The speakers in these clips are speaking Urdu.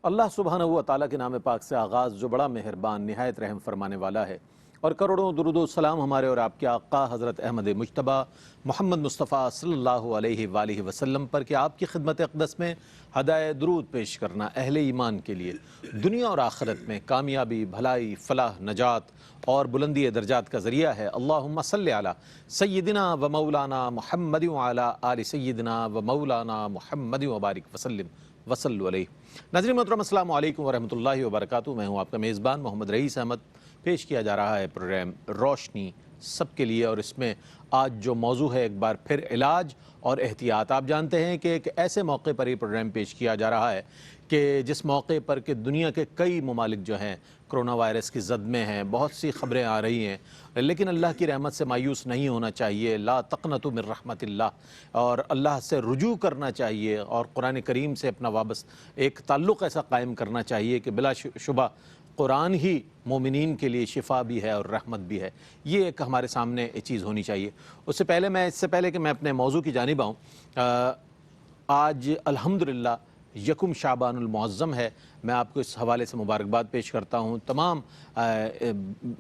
اللہ سبحانہ و تعالیٰ کے نام پاک سے آغاز جو بڑا مہربان نہایت رحم فرمانے والا ہے، اور کروڑوں درود و سلام ہمارے اور آپ کے آقا حضرت احمد مجتبیٰ محمد مصطفیٰ صلی اللہ علیہ وآلہ وسلم پر کہ آپ کی خدمت اقدس میں ہدایت درود پیش کرنا اہل ایمان کے لیے دنیا اور آخرت میں کامیابی، بھلائی، فلاح، نجات اور بلندی درجات کا ذریعہ ہے۔ اللہم صلی علی سیدنا و مولانا محمد وعلی آل سیدنا و مولانا محمد وبارک وسلم وصلو علیہ۔ ناظرین محترم، السلام علیکم ورحمۃ اللہ وبرکاتہ۔ میں ہوں آپ کا میزبان محمد رئیس احمد۔ پیش کیا جا رہا ہے پروگرام روشنی سب کے لیے، اور اس میں آج جو موضوع ہے ایک بار پھر علاج اور احتیاط۔ آپ جانتے ہیں کہ ایک ایسے موقع پر یہ پروگرام پیش کیا جا رہا ہے کہ جس موقع پر کہ دنیا کے کئی ممالک جو ہیں کرونا وائرس کی زد میں ہیں، بہت سی خبریں آ رہی ہیں، لیکن اللہ کی رحمت سے مایوس نہیں ہونا چاہیے۔ لا تقنطوا من رحمت اللہ، اور اللہ سے رجوع کرنا چاہیے، اور قرآن کریم سے اپنا ایک تعلق ایسا قائم کرنا چاہیے کہ بلا شبہ قرآن ہی مومنین کے لیے شفا بھی ہے اور رحمت بھی ہے۔ یہ ایک ہمارے سامنے چیز ہونی چاہیے۔ اس سے پہلے کہ میں اپنے موضوع کی جانب آؤں، آج الحمدللہ یکم شعبان المعظم ہے۔ میں آپ کو اس حوالے سے مبارکباد پیش کرتا ہوں تمام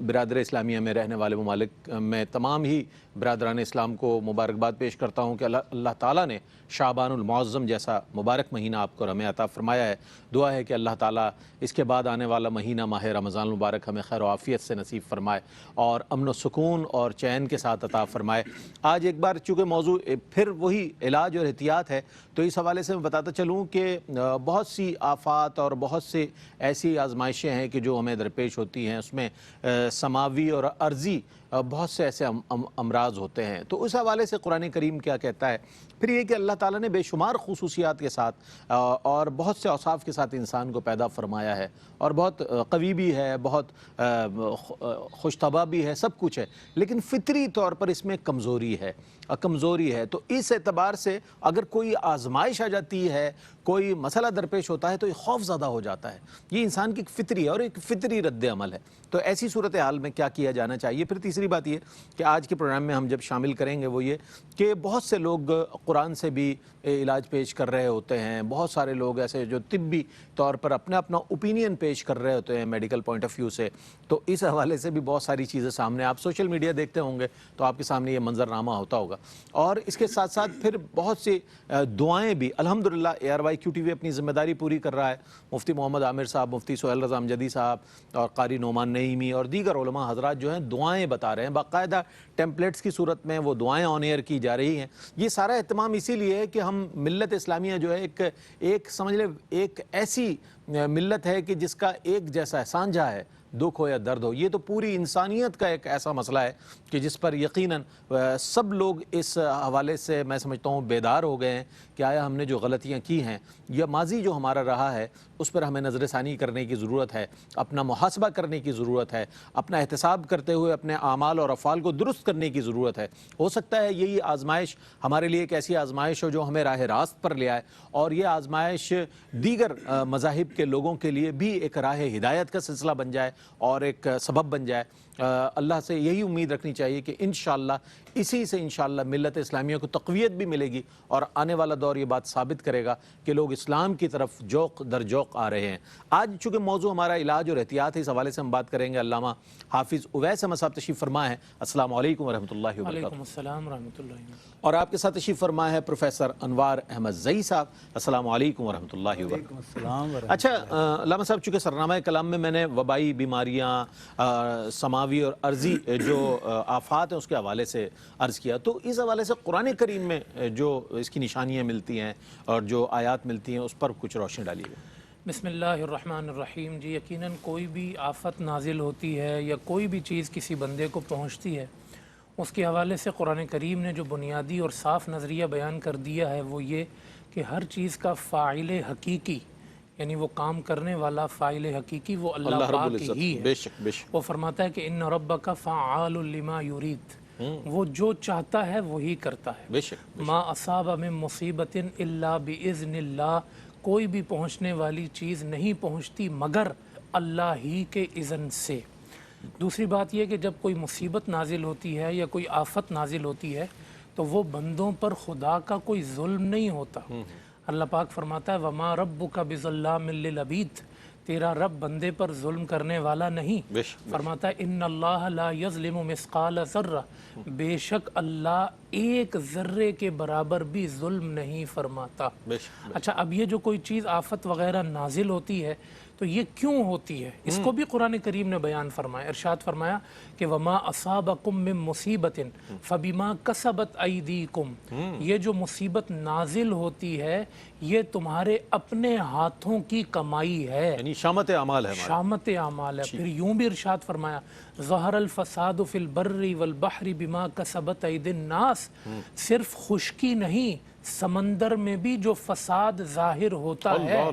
برادر اسلامیہ میں رہنے والے ممالک میں تمام ہی برادران اسلام کو مبارکباد پیش کرتا ہوں کہ اللہ تعالیٰ نے شعبان المعظم جیسا مبارک مہینہ آپ کو ہمیں عطا فرمایا ہے۔ دعا ہے کہ اللہ تعالیٰ اس کے بعد آنے والا مہینہ ماہ رمضان المبارک ہمیں خیر و عافیت سے نصیب فرمائے اور امن و سکون اور چین کے ساتھ عطا فرمائے۔ آج ایک بار چونکہ موضوع پھر وہی علاج اور احتیاط ہے، تو اس حوالے سے میں بتاتا چلوں کہ بہت سی آفات اور بہت سے ایسی آزمائشیں ہیں کہ جو ہمیں درپیش ہوتی ہیں، اس میں سماوی اور ارضی بہت سے ایسے امراض ہوتے ہیں۔ تو اس حوالے سے قرآن کریم کیا کہتا ہے؟ پھر یہ کہ اللہ تعالیٰ نے بے شمار خصوصیات کے ساتھ اور بہت سے اوصاف کے ساتھ انسان کو پیدا فرمایا ہے، اور بہت قوی بھی ہے، بہت خوش طبع بھی ہے، سب کچھ ہے، لیکن فطری طور پر اس میں کمزوری ہے۔ تو اس اعتبار سے اگر کوئی آزمائش آ جاتی ہے، کوئی مسئلہ درپیش ہوتا ہے، تو یہ خوف زدہ ہو جاتا ہے۔ یہ انسان کی فطری ہے اور ایک فطری رد عمل ہے۔ تو ایسی صورتحال میں کیا کیا جانا چاہیے؟ پھر تیسری بات یہ کہ آج کے پروگرام میں ہم جب شامل کریں گے وہ یہ کہ بہت سے لوگ قرآن سے بھی علاج پیش کر رہے ہوتے ہیں، بہت سارے لوگ ایسے جو طبی طور پر اپنا اوپینین پیش کر رہے ہوتے ہیں میڈیکل پوائنٹ آف ویو سے۔ تو اس حوالے سے بھی بہت ساری چیزیں سامنے، آپ سوشل میڈیا دیکھتے ہوں گے تو آپ کے سامنے یہ منظرنامہ ہوتا ہوگا۔ اور اس کے ساتھ ساتھ پھر بہت سی دعائیں بھی الحمدللہ ARYQ TV اپنی ذمہ داری پوری کر رہا ہے۔ مفتی محمد عامر صاحب، مفتی سہیل رضا امجدی صاحب اور قاری نعمان نعیمی اور دیگر علماء حضرات جو ہیں دعائیں بتا رہے ہیں، باقاعدہ ٹیمپلیٹس کی صورت میں وہ دعائیں آن ایئر کی جا رہی ہیں۔ یہ سارا اہتمام اسی لیے ہے کہ ہم ملت اسلامیہ جو ہے ایک سمجھ لیں ایک ایسی ملت ہے کہ جس کا ایک جیسا سانجھا ہے، دکھ ہو یا درد ہو۔ یہ تو پوری انسانیت کا ایک ایسا مسئلہ ہے کہ جس پر یقیناً سب لوگ اس حوالے سے میں سمجھتا ہوں بیدار ہو گئے ہیں کہ آیا ہم نے جو غلطیاں کی ہیں یا ماضی جو ہمارا رہا ہے اس پر ہمیں نظر ثانی کرنے کی ضرورت ہے، اپنا محاسبہ کرنے کی ضرورت ہے، اپنا احتساب کرتے ہوئے اپنے اعمال اور افعال کو درست کرنے کی ضرورت ہے۔ ہو سکتا ہے یہی آزمائش ہمارے لیے ایک ایسی آزمائش ہو جو ہمیں راہ راست پر لے آئے، اور یہ آزمائش دیگر مذاہب کے لوگوں کے لیے بھی ایک راہ ہدایت کا سلسلہ بن جائے اور ایک سبب بن جائے۔ اللہ سے یہی امید رکھنی چاہیے کہ انشاءاللہ اسی سے انشاءاللہ ملت اسلامیہ کو تقویت بھی ملے گی، اور آنے والا دور یہ بات ثابت کرے گا کہ لوگ اسلام کی طرف جوق در جوق آ رہے ہیں۔ آج چونکہ موضوع ہمارا علاج اور احتیاط ہے، اس حوالے سے ہم بات کریں گے۔ علامہ حافظ اویس احمد صاحب تشریف فرما ہے۔ السلام علیکم ورحمۃ اللہ وبرکاتہ۔ وعلیکم السلام ورحمۃ اللہ۔ اور آپ کے ساتھ تشریف فرما ہے پروفیسر انوار احمد زئی صاحب۔ السلام علیکم ورحمۃ اللہ وبرکاتہ۔ اچھا علامہ صاحب، چونکہ سرنامہ کلام میں میں نے وبائی بیماریاں، سماوی اور عرضی جو آفات ہیں اس کے حوالے سے عرض کیا، تو اس حوالے سے قرآن کریم میں جو اس کی نشانیاں ملتی ہیں اور جو آیات ملتی ہیں اس پر کچھ روشنی ڈالیے گا۔ بسم اللہ الرحمن الرحیم۔ جی یقیناً کوئی بھی آفت نازل ہوتی ہے یا کوئی بھی چیز کسی بندے کو پہنچتی ہے، اس کے حوالے سے قرآن کریم نے جو بنیادی اور صاف نظریہ بیان کر دیا ہے وہ یہ کہ ہر چیز کا فاعل حقیقی، یعنی وہ کام کرنے والا فاعل حقیقی وہ اللہ پاک ہی ہے۔ بے شک بے شک۔ وہ فرماتا ہے کہ ان ربک فعال لما یرید، وہ جو چاہتا ہے وہی کرتا ہے۔ بے شک۔ ما اصاب من مصیبت الا باذن اللہ، کوئی بھی پہنچنے والی چیز نہیں پہنچتی مگر اللہ ہی کے اذن سے۔ دوسری بات یہ کہ جب کوئی مصیبت نازل ہوتی ہے یا کوئی آفت نازل ہوتی ہے تو وہ بندوں پر خدا کا کوئی ظلم نہیں ہوتا۔ اللہ پاک فرماتا ہے وما ربک بظلام للعبید، تیرا رب بندے پر ظلم کرنے والا نہیں۔ فرماتا ہے ان اللہ لا یظلم مثقال ذرہ، بے شک اللہ ایک ذرے کے برابر بھی ظلم نہیں فرماتا۔ اچھا، اب یہ جو کوئی چیز آفت وغیرہ نازل ہوتی ہے تو یہ کیوں ہوتی ہے، اس کو بھی قرآن کریم نے بیان فرمایا، ارشاد فرمایا کہ وما اصابکم من مصیبت فبما کسبت ایدیکم، یہ جو مصیبت نازل ہوتی ہے یہ تمہارے اپنے ہاتھوں کی کمائی ہے، یعنی شامت اعمال ہے، شامت اعمال ہے۔ پھر یوں بھی ارشاد فرمایا ظہر الفساد فی البر والبحر بما کسبت ایدی الناس، صرف خشکی نہیں، سمندر میں بھی جو فساد ظاہر ہوتا ہے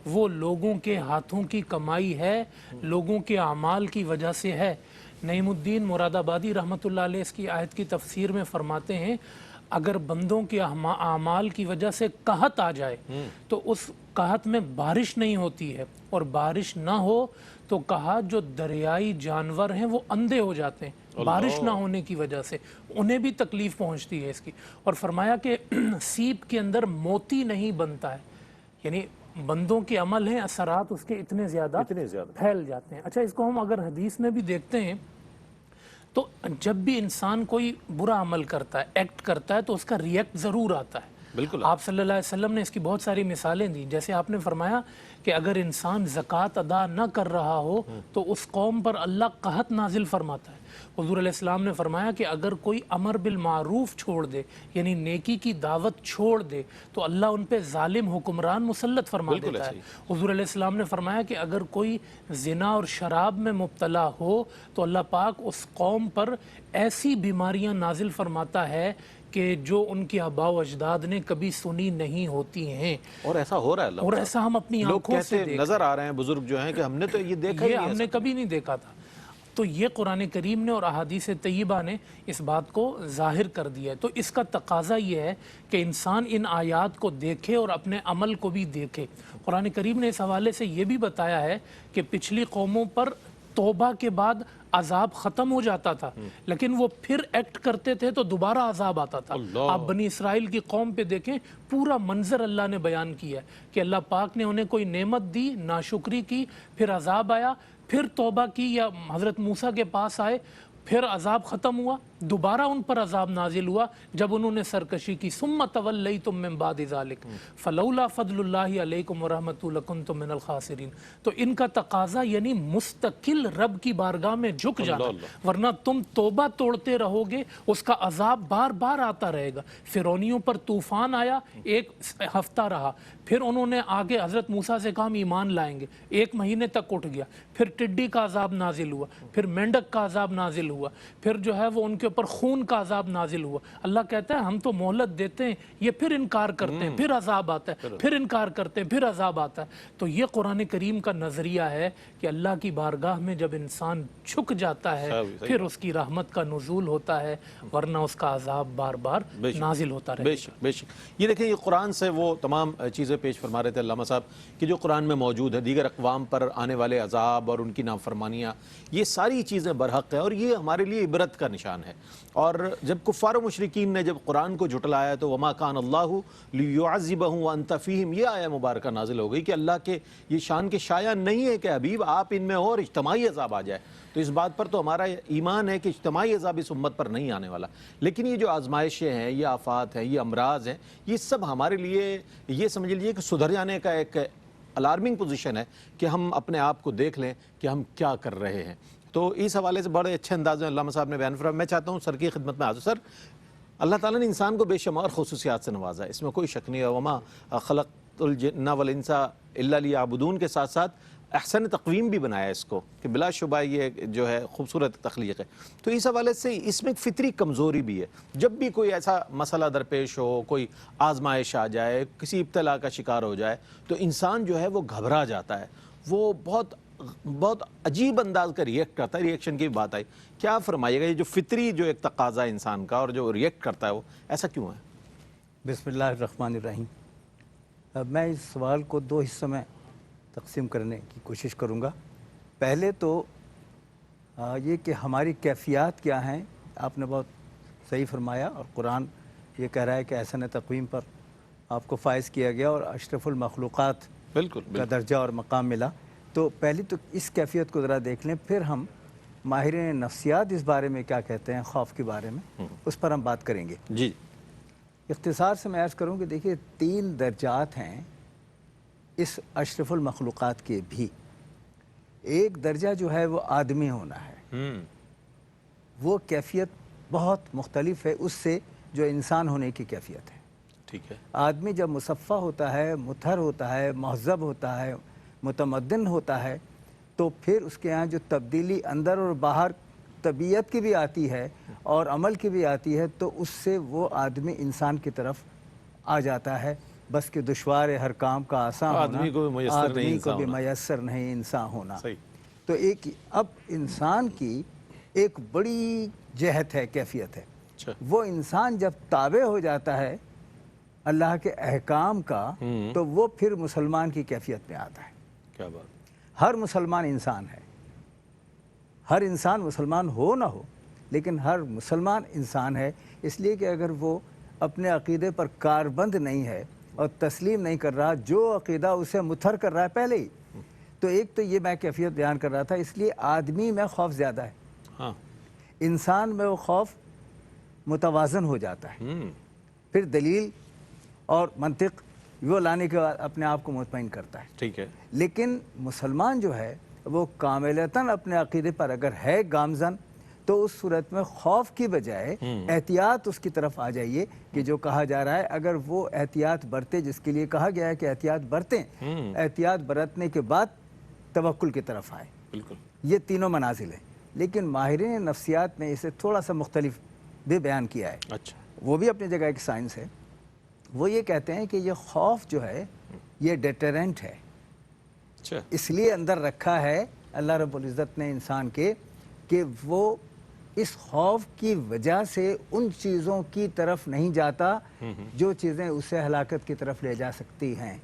وہ لوگوں کے ہاتھوں کی کمائی ہے، لوگوں کے اعمال کی وجہ سے ہے۔ نعیم الدین مراد آبادی رحمۃ اللہ علیہ اس کی آیت کی تفسیر میں فرماتے ہیں اگر بندوں کے اعمال کی وجہ سے قحط آ جائے تو اس قحط میں بارش نہیں ہوتی ہے، اور بارش نہ ہو تو کہا جو دریائی جانور ہیں وہ اندھے ہو جاتے ہیں بارش نہ ہونے کی وجہ سے، انہیں بھی تکلیف پہنچتی ہے اس کی۔ اور فرمایا کہ سیپ کے اندر موتی نہیں بنتا ہے، یعنی بندوں کے عمل ہیں، اثرات اس کے اتنے زیادہ پھیل جاتے ہیں۔ اچھا، اس کو ہم اگر حدیث میں بھی دیکھتے ہیں تو جب بھی انسان کوئی برا عمل کرتا ہے، ایکٹ کرتا ہے، تو اس کا ریئیکٹ ضرور آتا ہے۔ بالکل آپ صلی اللہ علیہ وسلم نے اس کی بہت ساری مثالیں دی، جیسے آپ نے فرمایا کہ اگر انسان زکوٰۃ ادا نہ کر رہا ہو تو اس قوم پر اللہ قحط نازل فرماتا ہے۔ حضور علیہ السلام نے فرمایا کہ اگر کوئی امر بالمعروف چھوڑ دے، یعنی نیکی کی دعوت چھوڑ دے، تو اللہ ان پہ ظالم حکمران مسلط فرما دیتا ہے۔ حضور علیہ السلام نے فرمایا کہ اگر کوئی زنا اور شراب میں مبتلا ہو تو اللہ پاک اس قوم پر ایسی بیماریاں نازل فرماتا ہے کہ جو ان کے آباء و اجداد نے کبھی سنی نہیں ہوتی ہیں، اور ایسا ہو رہا ہے اللہ، اور ایسا ہم اپنی لوگ آنکھوں سے کہتے نظر آ رہے ہیں، بزرگ جو ہیں کہ ہم نے تو یہ دیکھا ہی یہ نہیں ہم نے کبھی نہیں دیکھا تھا۔ تو یہ قرآن کریم نے اور احادیث طیبہ نے اس بات کو ظاہر کر دیا ہے۔ تو اس کا تقاضا یہ ہے کہ انسان ان آیات کو دیکھے اور اپنے عمل کو بھی دیکھے۔ قرآن کریم نے اس حوالے سے یہ بھی بتایا ہے کہ پچھلی قوموں پر توبہ کے بعد عذاب ختم ہو جاتا تھا، لیکن وہ پھر ایکٹ کرتے تھے تو دوبارہ عذاب آتا تھا۔ آپ بنی اسرائیل کی قوم پہ دیکھیں، پورا منظر اللہ نے بیان کیا ہے کہ اللہ پاک نے انہیں کوئی نعمت دی، ناشکری کی، پھر عذاب آیا، پھر توبہ کی یا حضرت موسیٰ کے پاس آئے، پھر عذاب ختم ہوا، دوبارہ ان پر عذاب نازل ہوا جب انہوں نے سرکشی کی۔ ثم تولیتم من بعد ذلک فلولا فضل اللہ علیکم ورحمۃ لکنتم من الخاسرین۔ تو ان کا تقاضا یعنی مستقل رب کی بارگاہ میں جھک جانا، ورنہ تم توبہ توڑتے رہو گے، اس کا عذاب بار بار آتا رہے گا۔ فرعونیوں پر طوفان آیا، ایک ہفتہ رہا، پھر انہوں نے آگے حضرت موسیٰ سے کہا ہم ایمان لائیں گے، 1 مہینے تک اٹھ گیا، پھر ٹڈی کا عذاب نازل ہوا، پھر مینڈک کا عذاب نازل ہوا، پھر جو ہے وہ ان کے اوپر خون کا عذاب نازل ہوا۔ اللہ کہتا ہے ہم تو مہلت دیتے ہیں، یہ پھر انکار کرتے ہیں، پھر عذاب آتا ہے، پھر انکار کرتے ہیں، پھر عذاب آتا ہے۔ تو یہ قرآن کریم کا نظریہ ہے کہ اللہ کی بارگاہ میں جب انسان جھک جاتا ہے پھر اس کی رحمت کا نزول ہوتا ہے، ورنہ اس کا عذاب بار بار نازل ہوتا رہے گا۔ بے شک۔ یہ دیکھیں، یہ قرآن سے وہ تمام چیزیں پیش فرما رہے تھے علامہ صاحب کہ جو قرآن میں موجود ہے، دیگر اقوام پر آنے والے عذاب اور ان کی نافرمانیاں، یہ ساری چیزیں برحق ہیں اور یہ ہمارے لیے عبرت کا نشان ہے۔ اور جب کفار و مشرکین نے جب قرآن کو جھٹلایا تو وما کان اللہ لیعذبہم وانت فیہم، یہ آیہ مبارکہ نازل ہو گئی کہ اللہ کے یہ شان کے شایع نہیں ہے کہ حبیب آپ ان میں اور اجتماعی عذاب آ جائے۔ تو اس بات پر تو ہمارا ایمان ہے کہ اجتماعی عذاب اس امت پر نہیں آنے والا، لیکن یہ جو آزمائشیں ہیں، یہ آفات ہیں، یہ امراض ہیں، یہ سب ہمارے لیے یہ سمجھ لیجیے کہ سدھر جانے کا ایک الارمنگ پوزیشن ہے کہ ہم اپنے آپ کو دیکھ لیں کہ ہم کیا کر رہے ہیں۔ تو اس حوالے سے بڑے اچھے انداز میں علامہ صاحب نے بیان فرمایا۔ میں چاہتا ہوں سر کی خدمت میں حاضر سر، اللہ تعالیٰ نے انسان کو بے شمار خصوصیات سے نوازا ہے، اس میں کوئی شک نہیں ہے۔ وما خلقت الجن والانس الا لیعبدون کے ساتھ ساتھ احسن تقویم بھی بنایا اس کو کہ بلا شبہ یہ جو ہے خوبصورت تخلیق ہے۔ تو اس حوالے سے اس میں ایک فطری کمزوری بھی ہے، جب بھی کوئی ایسا مسئلہ درپیش ہو، کوئی آزمائش آ جائے، کسی ابتلا کا شکار ہو جائے تو انسان جو ہے وہ گھبرا جاتا ہے، وہ بہت عجیب انداز کا ریئیکٹ کرتا ہے۔ ریئیکشن کی بات آئی، کیا فرمائیے گا یہ جو فطری جو ایک تقاضا ہے انسان کا اور جو ریئیکٹ کرتا ہے وہ ایسا کیوں ہے؟ بسم اللہ الرحمن الرحیم۔ میں اس سوال کو 2 حصوں میں تقسیم کرنے کی کوشش کروں گا۔ پہلے تو یہ کہ ہماری کیفیات کیا ہیں، آپ نے بہت صحیح فرمایا، اور قرآن یہ کہہ رہا ہے کہ احسن تقویم پر آپ کو فائز کیا گیا اور اشرف المخلوقات بالکل کا بالکل درجہ اور مقام ملا. تو پہلی تو اس کیفیت کو ذرا دیکھ لیں، پھر ہم ماہرین نفسیات اس بارے میں کیا کہتے ہیں خوف کے بارے میں، اس پر ہم بات کریں گے. جی اختصار سے میں عرض کروں کہ دیکھیے 3 درجات ہیں اس اشرف المخلوقات کے بھی. ایک درجہ جو ہے وہ آدمی ہونا ہے، وہ کیفیت بہت مختلف ہے اس سے جو انسان ہونے کی کیفیت ہے. ٹھیک ہے. آدمی جب مصفہ ہوتا ہے، مطہر ہوتا ہے، مہذب ہوتا ہے، متمدن ہوتا ہے، تو پھر اس کے یہاں جو تبدیلی اندر اور باہر طبیعت کی بھی آتی ہے اور عمل کی بھی آتی ہے، تو اس سے وہ آدمی انسان کی طرف آ جاتا ہے. بس کہ دشوار ہر کام کا آسان ہونا، آدمی کو بھی میسر نہیں آدمی کو انسان بھی ہونا. میسر نہیں انسان ہونا. صحیح. تو اب انسان کی ایک بڑی جہت ہے، کیفیت ہے. اچھا. وہ انسان جب تابع ہو جاتا ہے اللہ کے احکام کا، تو وہ پھر مسلمان کی کیفیت میں آتا ہے. کیا بات. ہر مسلمان انسان ہے، ہر انسان مسلمان ہو نہ ہو، لیکن ہر مسلمان انسان ہے. اس لیے کہ اگر وہ اپنے عقیدے پر کاربند نہیں ہے اور تسلیم نہیں کر رہا، جو عقیدہ اسے متھر کر رہا ہے پہلے ہی، تو ایک تو یہ میں کیفیت بیان کر رہا تھا. اس لیے آدمی میں خوف زیادہ ہے، ہاں. انسان میں وہ خوف متوازن ہو جاتا ہے. پھر دلیل اور منطق وہ لانے کے بعد اپنے آپ کو مطمئن کرتا ہے. ٹھیک ہے. لیکن مسلمان جو ہے وہ کاملتاً اپنے عقیدے پر اگر ہے گامزن، تو اس صورت میں خوف کی بجائے احتیاط اس کی طرف آ جائیے کہ جو کہا جا رہا ہے اگر وہ احتیاط برتے، جس کے لیے کہا گیا ہے کہ احتیاط برتیں، احتیاط برتنے کے بعد توکل کی طرف آئے. بالکل. یہ تینوں منازل ہیں. لیکن ماہرین نفسیات نے اسے تھوڑا سا مختلف بھی بیان کیا ہے. اچھا. وہ بھی اپنی جگہ ایک سائنس ہے. وہ یہ کہتے ہیں کہ یہ خوف جو ہے یہ ڈیٹرنٹ ہے. اچھا. اس لیے اندر رکھا ہے اللہ رب العزت نے انسان کے کہ وہ اس خوف کی وجہ سے ان چیزوں کی طرف نہیں جاتا جو چیزیں اسے ہلاکت کی طرف لے جا سکتی ہیں.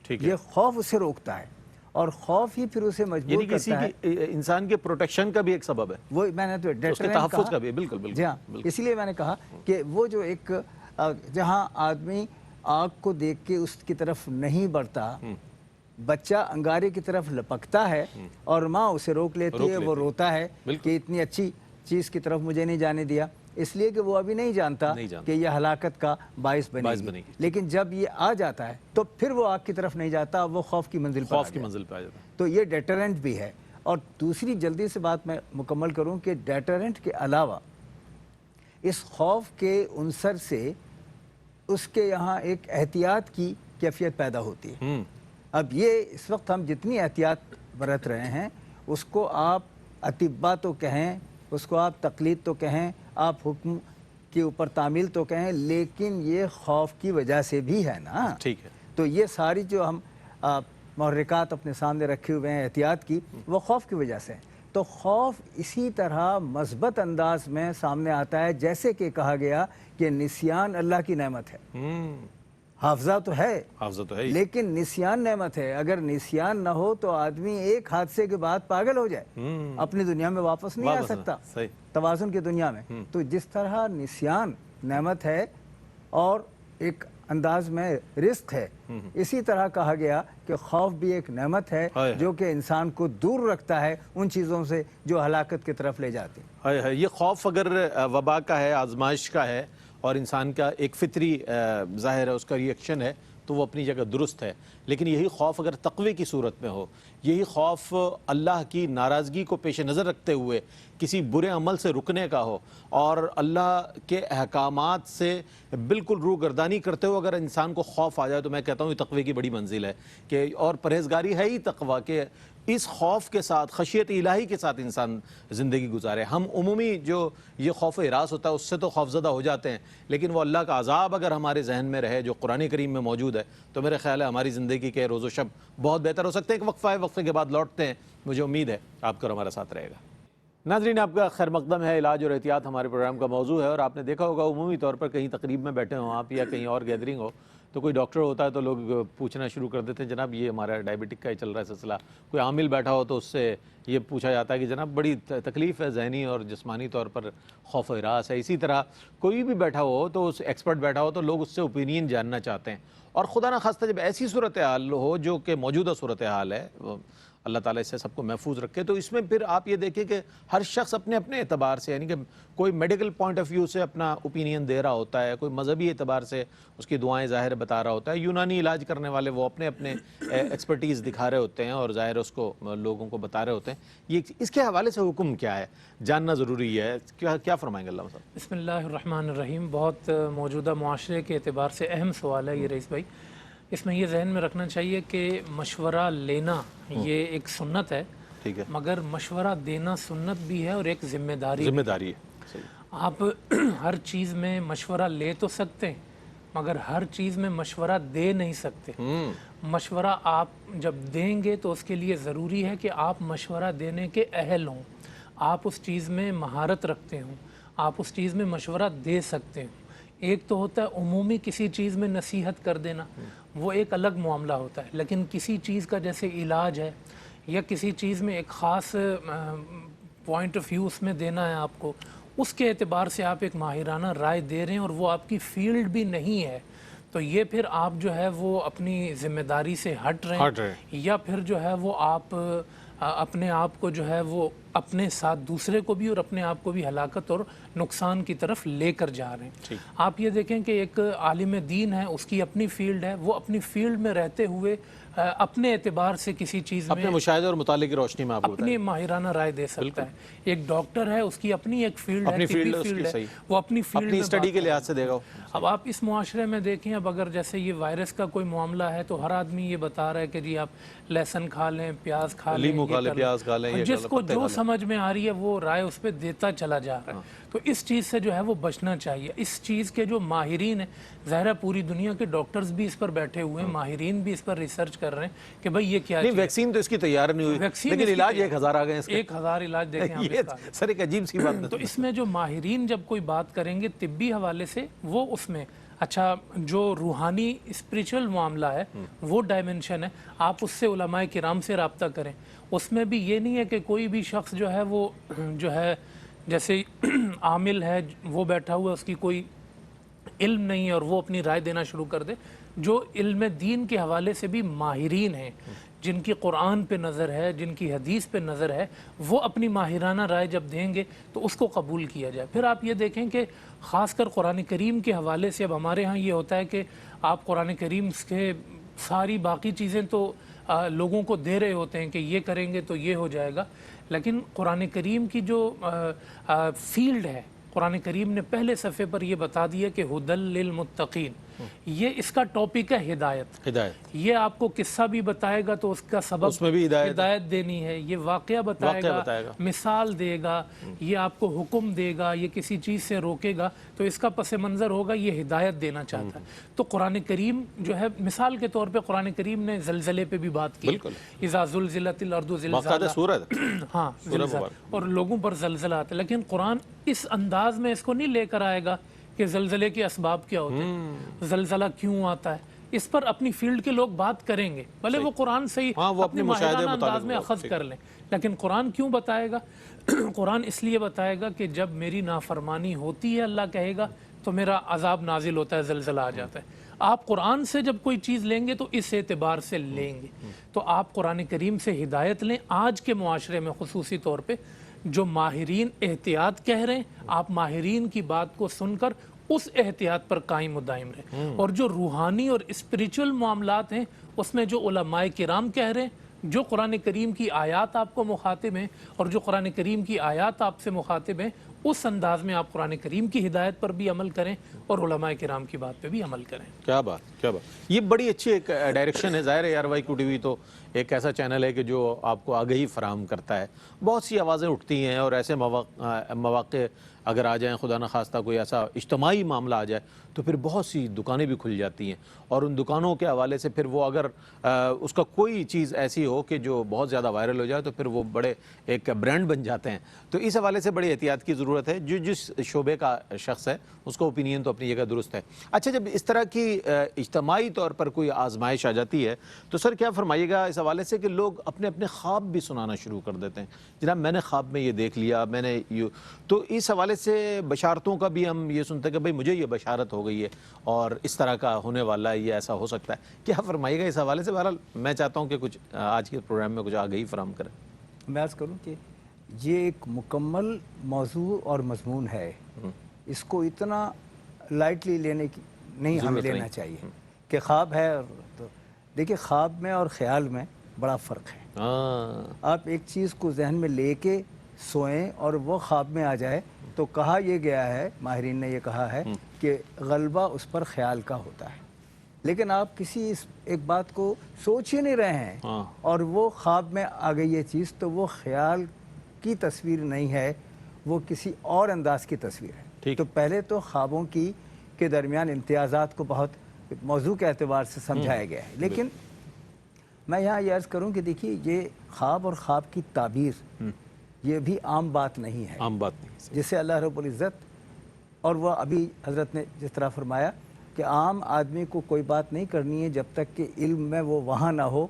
ٹھیک ہے. یہ خوف اسے روکتا ہے اور خوف ہی پھر اسے مجبور یعنی کسی کرتا ہے. کی انسان کے پروٹیکشن کا بھی ایک سبب ہے، وہ میں نے تو اس کے ڈیٹرنٹ تحفظ کہا. کا بھی. بالکل بالکل. جی ہاں، اسی لیے میں نے کہا کہ وہ جو ایک جہاں آدمی آگ کو دیکھ کے اس کی طرف نہیں بڑھتا، بچہ انگارے کی طرف لپکتا ہے اور ماں اسے روک لیتی ہے، وہ روتا ہے کہ اتنی اچھی چیز کی طرف مجھے نہیں جانے دیا، اس لیے کہ وہ ابھی نہیں جانتا کہ یہ ہلاکت کا باعث بنے گی. لیکن جب یہ آ جاتا ہے تو پھر وہ آگ کی طرف نہیں جاتا، وہ خوف کی منزل پر خوف کی منزل پہ آ جاتا ہے. تو یہ ڈیٹرنٹ بھی ہے. اور دوسری جلدی سے بات میں مکمل کروں کہ ڈیٹرنٹ کے علاوہ اس خوف کے عنصر سے اس کے یہاں ایک احتیاط کی کیفیت پیدا ہوتی ہے. اب یہ اس وقت ہم جتنی احتیاط برت رہے ہیں اس کو آپ اطباء تو کہیں، اس کو آپ تقلید تو کہیں، آپ حکم کے اوپر تعمیل تو کہیں، لیکن یہ خوف کی وجہ سے بھی ہے نا. ٹھیک ہے. تو یہ ساری جو ہم محرکات اپنے سامنے رکھے ہوئے ہیں احتیاط کی، وہ خوف کی وجہ سے. تو خوف اسی طرح مثبت انداز میں سامنے آتا ہے جیسے کہ کہا گیا کہ نسیان اللہ کی نعمت ہے. حافظہ تو ہے، حافظہ تو ہے ہی. لیکن نسیان نعمت ہے. اگر نسیان نہ ہو تو آدمی ایک حادثے کے بعد پاگل ہو جائے، اپنی دنیا میں واپس نہیں آ سکتا، توازن کی دنیا میں. تو جس طرح نسیان نعمت ہے اور ایک انداز میں رزق ہے، اسی طرح کہا گیا کہ خوف بھی ایک نعمت ہے جو کہ انسان کو دور رکھتا ہے ان چیزوں سے جو ہلاکت کی طرف لے جاتے ہیں. یہ خوف اگر وبا کا ہے، آزمائش کا ہے اور انسان کا ایک فطری ظاہر ہے، اس کا ریئیکشن ہے، تو وہ اپنی جگہ درست ہے. لیکن یہی خوف اگر تقوی کی صورت میں ہو، یہی خوف اللہ کی ناراضگی کو پیش نظر رکھتے ہوئے کسی برے عمل سے رکنے کا ہو اور اللہ کے احکامات سے بالکل روگردانی کرتے ہوئے اگر انسان کو خوف آ جائے، تو میں کہتا ہوں یہ تقوی کی بڑی منزل ہے. کہ اور پرہیزگاری ہے ہی تقوی، کہ اس خوف کے ساتھ، خشیت الہی کے ساتھ انسان زندگی گزارے. ہم عمومی جو یہ خوف ہراس ہوتا ہے اس سے تو خوفزدہ ہو جاتے ہیں، لیکن وہ اللہ کا عذاب اگر ہمارے ذہن میں رہے جو قرآن کریم میں موجود ہے، تو میرے خیال ہے ہماری زندگی کے روز و شب بہت بہتر ہو سکتے ہیں. ایک وقفہ ہے، وقفے کے بعد لوٹتے ہیں. مجھے امید ہے آپ کا ہمارے ساتھ رہے گا. ناظرین، آپ کا خیر مقدم ہے. علاج اور احتیاط ہمارے پروگرام کا موضوع ہے، اور آپ نے دیکھا ہوگا عمومی طور پر کہیں تقریب میں بیٹھے ہوں آپ یا کہیں اور گیدرنگ ہو تو کوئی ڈاکٹر ہوتا ہے تو لوگ پوچھنا شروع کر دیتے ہیں جناب یہ ہمارا ڈائبٹک کا ہی چل رہا ہے سلسلہ. کوئی عامل بیٹھا ہو تو اس سے یہ پوچھا جاتا ہے کہ جناب بڑی تکلیف ہے، ذہنی اور جسمانی طور پر خوف و ہراس ہے. اسی طرح کوئی بھی بیٹھا ہو تو اس ایکسپرٹ بیٹھا ہو تو لوگ اس سے اوپینین جاننا چاہتے ہیں. اور خدا نخواستہ جب ایسی صورتحال ہو جو کہ موجودہ صورتحال ہے، اللہ تعالیٰ اس سے سب کو محفوظ رکھے، تو اس میں پھر آپ یہ دیکھیں کہ ہر شخص اپنے اپنے اعتبار سے، یعنی کہ کوئی میڈیکل پوائنٹ آف ویو سے اپنا اوپینین دے رہا ہوتا ہے، کوئی مذہبی اعتبار سے اس کی دعائیں ظاہر بتا رہا ہوتا ہے، یونانی علاج کرنے والے وہ اپنے اپنے ایکسپرٹیز دکھا رہے ہوتے ہیں اور ظاہر اس کو لوگوں کو بتا رہے ہوتے ہیں۔ یہ اس کے حوالے سے حکم کیا ہے، جاننا ضروری ہے، کیا فرمائیں گے علامہ صاحب؟ بسم اللہ الرحمن الرحیم۔ بہت موجودہ معاشرے کے اعتبار سے اہم سوال ہے یہ رئیس بھائی۔ اس میں یہ ذہن میں رکھنا چاہیے کہ مشورہ لینا یہ ایک سنت ہے، ٹھیک ہے، مگر مشورہ دینا سنت بھی ہے اور ایک ذمہ داری ذمہ داری ہے، صحیح، آپ ہر چیز میں مشورہ لے تو سکتے ہیں مگر ہر چیز میں مشورہ دے نہیں سکتے۔ مشورہ آپ جب دیں گے تو اس کے لیے ضروری ہے کہ آپ مشورہ دینے کے اہل ہوں، آپ اس چیز میں مہارت رکھتے ہوں، آپ اس چیز میں مشورہ دے سکتے ہوں۔ ایک تو ہوتا ہے عمومی کسی چیز میں نصیحت کر دینا، وہ ایک الگ معاملہ ہوتا ہے، لیکن کسی چیز کا جیسے علاج ہے یا کسی چیز میں ایک خاص پوائنٹ آف ویو اس میں دینا ہے آپ کو، اس کے اعتبار سے آپ ایک ماہرانہ رائے دے رہے ہیں اور وہ آپ کی فیلڈ بھی نہیں ہے، تو یہ پھر آپ جو ہے وہ اپنی ذمہ داری سے ہٹ رہے ہیں، یا پھر جو ہے وہ آپ اپنے آپ کو جو ہے وہ اپنے ساتھ دوسرے کو بھی اور اپنے آپ کو بھی ہلاکت اور نقصان کی طرف لے کر جا رہے ہیں۔ آپ یہ دیکھیں کہ ایک عالم دین ہے، اس کی اپنی فیلڈ ہے، وہ اپنی فیلڈ میں رہتے ہوئے اپنے اعتبار سے کسی چیز میں اپنے مشاہدے اور مطالعے کی روشنی میں آپ کو اپنی ماہرانہ رائے دے سکتا ہے۔ ایک ڈاکٹر ہے، اس کی اپنی ایک فیلڈ ہے، اپنی طبی فیلڈ ہے، اس فیلڈ کی ہے، صحیح، وہ اپنی فیلڈ اپنی میں اسٹڈی کے لحاظ سے دے گا۔ اب آپ اس معاشرے میں دیکھیں، اب اگر جیسے یہ وائرس کا کوئی معاملہ ہے تو ہر آدمی یہ بتا رہا ہے کہ جی آپ لہسن کھا لیں، پیاز کھا لیں، لیمو کھا لیں، پیاز کھا لیں، جس کو جو سمجھ میں آ رہی ہے وہ رائے اس پہ دیتا چلا جا رہا ہے۔ تو اس چیز سے جو ہے وہ بچنا چاہیے۔ اس چیز کے جو ماہرین ہیں، ظاہر ہے پوری دنیا کے ڈاکٹرز بھی اس پر بیٹھے ہوئے ہیں، ماہرین بھی اس پر ریسرچ کر رہے ہیں کہ بھئی یہ کیا نہیں، ویکسین تو اس کی تیار نہیں ہوئی، لیکن علاج 1000 آ گئے ہیں اس کے، 1000 علاج دیکھیں آپ یہ سر ایک عجیب سی بات ہے۔ تو اس میں جو ماہرین جب کوئی بات کریں گے طبی حوالے سے، وہ اس میں اچھا جو روحانی اسپریچول معاملہ ہے وہ ڈائمنشن ہے، آپ اس سے علماء کرام سے رابطہ کریں۔ اس میں بھی یہ نہیں ہے کہ کوئی بھی شخص جو ہے وہ جو ہے جیسے عامل ہے وہ بیٹھا ہوا، اس کی کوئی علم نہیں ہے اور وہ اپنی رائے دینا شروع کر دے۔ جو علم دین کے حوالے سے بھی ماہرین ہیں، جن کی قرآن پہ نظر ہے، جن کی حدیث پہ نظر ہے، وہ اپنی ماہرانہ رائے جب دیں گے تو اس کو قبول کیا جائے۔ پھر آپ یہ دیکھیں کہ خاص کر قرآن کریم کے حوالے سے اب ہمارے ہاں یہ ہوتا ہے کہ آپ قرآن کریم کے ساری باقی چیزیں تو لوگوں کو دے رہے ہوتے ہیں کہ یہ کریں گے تو یہ ہو جائے گا، لیکن قرآن کریم کی جو فیلڈ ہے، قرآن کریم نے پہلے صفحے پر یہ بتا دیا کہ ہدی للمتقین، یہ اس کا ٹاپک ہے ہدایت۔ یہ آپ کو قصہ بھی بتائے گا تو اس کا سبب اس میں بھی ہدایت دینی ہے، یہ واقعہ بتائے گا، مثال دے گا، یہ آپ کو حکم دے گا، یہ کسی چیز سے روکے گا تو اس کا پس منظر ہوگا یہ ہدایت دینا چاہتا ہے۔ تو قرآن کریم جو ہے مثال کے طور پہ قرآن کریم نے زلزلے پہ بھی بات کی، اذا زلزلت الارض زلزالہا، ہاں اور لوگوں پر زلزلہ آتا ہے، لیکن قرآن اس انداز میں اس کو نہیں لے کر آئے گا کہ زلزلے کے اسباب کیا ہوتے ہیں، زلزلہ کیوں آتا ہے۔ اس پر اپنی فیلڈ کے لوگ بات کریں گے، بھلے وہ قرآن سے ہی اپنے ماہرانہ انداز میں اخذ کر لیں، لیکن قرآن کیوں بتائے گا؟ قرآن اس لیے بتائے گا کہ جب میری نافرمانی ہوتی ہے اللہ کہے گا تو میرا عذاب نازل ہوتا ہے، زلزلہ آ جاتا ہے۔ آپ قرآن سے جب کوئی چیز لیں گے تو اس اعتبار سے لیں گے، تو آپ قرآن کریم سے ہدایت لیں۔ آج کے معاشرے میں خصوصی طور پہ جو ماہرین احتیاط کہہ رہے ہیں، آپ ماہرین کی بات کو سن کر اس احتیاط پر قائم و دائم رہیں، اور جو روحانی اور اسپریچول معاملات ہیں اس میں جو علماء کرام کہہ رہے ہیں، جو قرآن کریم کی آیات آپ کو مخاطب ہیں اور جو قرآن کریم کی آیات آپ سے مخاطب ہیں، اس انداز میں آپ قرآن کریم کی ہدایت پر بھی عمل کریں اور علماء کرام کی بات پہ بھی عمل کریں۔ کیا بات، کیا بات، یہ بڑی اچھی ایک ڈائریکشن ہے۔ ظاہر ہے RYQ TV تو ایک ایسا چینل ہے کہ جو آپ کو آگہی فراہم کرتا ہے، بہت سی آوازیں اٹھتی ہیں اور ایسے مواقع اگر آ جائیں، خدا نخواستہ کوئی ایسا اجتماعی معاملہ آ جائے تو پھر بہت سی دکانیں بھی کھل جاتی ہیں، اور ان دکانوں کے حوالے سے پھر وہ اگر اس کا کوئی چیز ایسی ہو کہ جو بہت زیادہ وائرل ہو جائے تو پھر وہ بڑے ایک برانڈ بن جاتے ہیں۔ تو اس حوالے سے بڑی احتیاط کی ضرورت ضرورت ہے. جو جس شعبے کا شخص ہے اس کا اوپینین تو اپنی جگہ درست ہے. اچھا جب اس طرح کی اجتماعی طور پر کوئی آزمائش آ جاتی ہے تو سر کیا فرمائیے گا اس حوالے سے کہ لوگ اپنے اپنے خواب بھی سنانا شروع کر دیتے ہیں. جناب میں نے خواب میں یہ دیکھ لیا, میں نے تو اس حوالے سے بشارتوں کا بھی ہم یہ سنتے ہیں کہ بھئی مجھے یہ بشارت ہو گئی ہے اور اس طرح کا ہونے والا ہے, یہ ایسا ہو سکتا ہے. کیا فرمائیے گا اس حوالے سے؟ بہرحال میں چاہتا ہوں کہ کچھ آج کے پروگرام میں کچھ آگہی فراہم کریں. میں عرض کروں کہ یہ ایک مکمل موضوع اور مضمون ہے, اس کو اتنا لائٹلی لینے کی نہیں ہمیں لینا چاہیے کہ خواب ہے. تو دیکھیے خواب میں اور خیال میں بڑا فرق ہے. آپ ایک چیز کو ذہن میں لے کے سوئیں اور وہ خواب میں آ جائے تو کہا یہ گیا ہے, ماہرین نے یہ کہا ہے کہ غلبہ اس پر خیال کا ہوتا ہے. لیکن آپ کسی ایک بات کو سوچ ہی نہیں رہے ہیں اور وہ خواب میں آ گئی یہ چیز, تو وہ خیال کی تصویر نہیں ہے, وہ کسی اور انداز کی تصویر ہے. تو پہلے تو خوابوں کے درمیان امتیازات کو بہت موضوع کے اعتبار سے سمجھایا گیا ہے. لیکن میں یہاں یہ عرض کروں کہ دیکھیے یہ خواب اور خواب کی تعبیر یہ بھی عام بات نہیں ہے. عام بات نہیں, جسے اللہ رب العزت, اور وہ ابھی حضرت نے جس طرح فرمایا کہ عام آدمی کو کوئی بات نہیں کرنی ہے جب تک کہ علم میں وہ وہاں نہ ہو